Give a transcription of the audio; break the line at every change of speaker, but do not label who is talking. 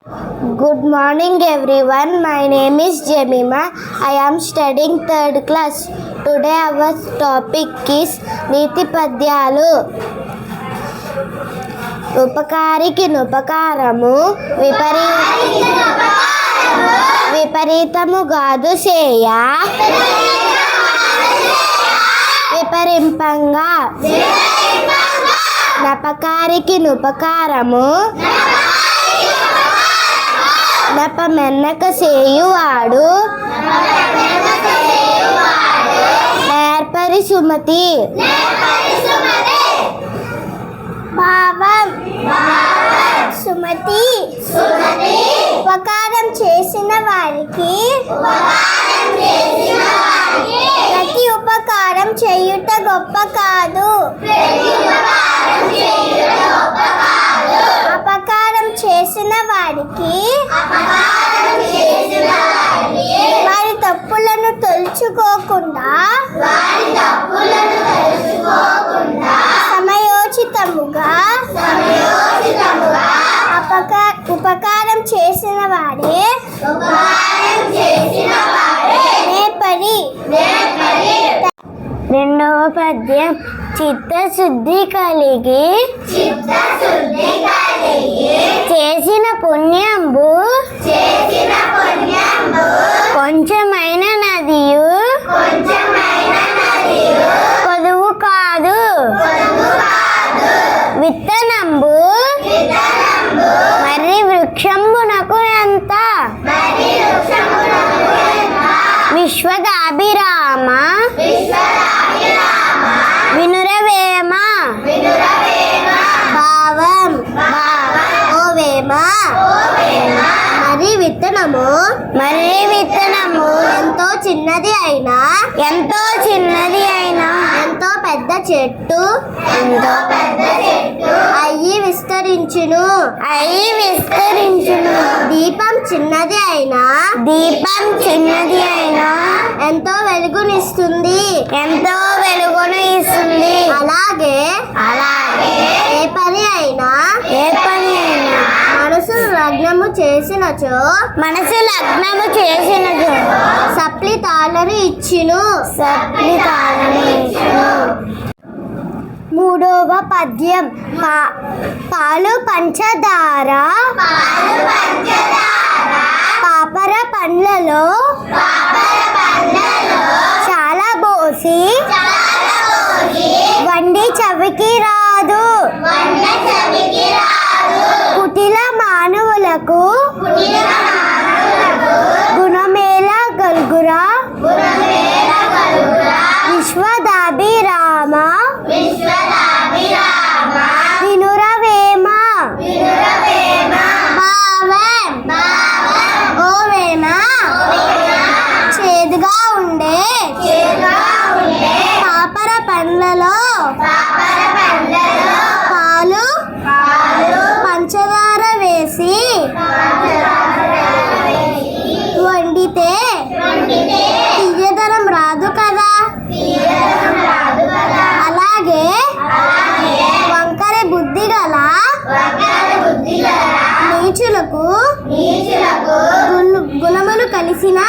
Good morning everyone. My name is Jemima. I am studying 3rd class. Today our topic is నీతి పద్యాలు. ఉపకారికి నుపకారము విపరీతము గాదు సేయ విపరింపంగా నపకారికి నుపకారము నపమెన్నక సేయువాడు నేర్పరి సుమతి. భావం సుమతి ఉపకారం చేసిన వారికి ప్రతి ఉపకారం చేయుట గొప్ప కాదు. అపకారం చేసిన వారికి వారి తప్పులను తలుచుకోకుండా సమయోచితముగా ఉపకారం చేసిన వాడే నేర్పరి. రెండవ పద్యం. చిత్తశుద్ధి కలిగి చేసిన పుణ్యంబు కొంచెమైన నదియు కొదువు కాదు. విత్తనంబు మరి వృక్షంబునకు ఎంత. విశ్వదాభిరామ వినురవేమ. భావం ఓ వేమ మరి విత్తనము ఎంతో చిన్నది అయినా ఎంతో పెద్ద చెట్టు అయ్యి విస్తరించును. దీపం చిన్నది అయినా ఎంతో వెలుగునిస్తుంది. అలాగే ఏ పని అయినా మనసు లగ్నము చేసినచో సప్లితాలను ఇచ్చును. మూడవ పద్యం. పాలు పంచదార పాపర పండ్లలో చాలా పోసి వండి చవికి రాదు. కుటిల మానవులకు గుణమేళ గల్గురా. విశ్వదాభిరామ వినురవేమ. భావం ఓ వేమ చేదుగా ఉండే పాపర పండ్లలో పాలు పంచదార వేసి వండితే తీయదనం రాదు కదా. అలాగే వంకర బుద్ధి గల నీచులకు గుణములు కలిసిన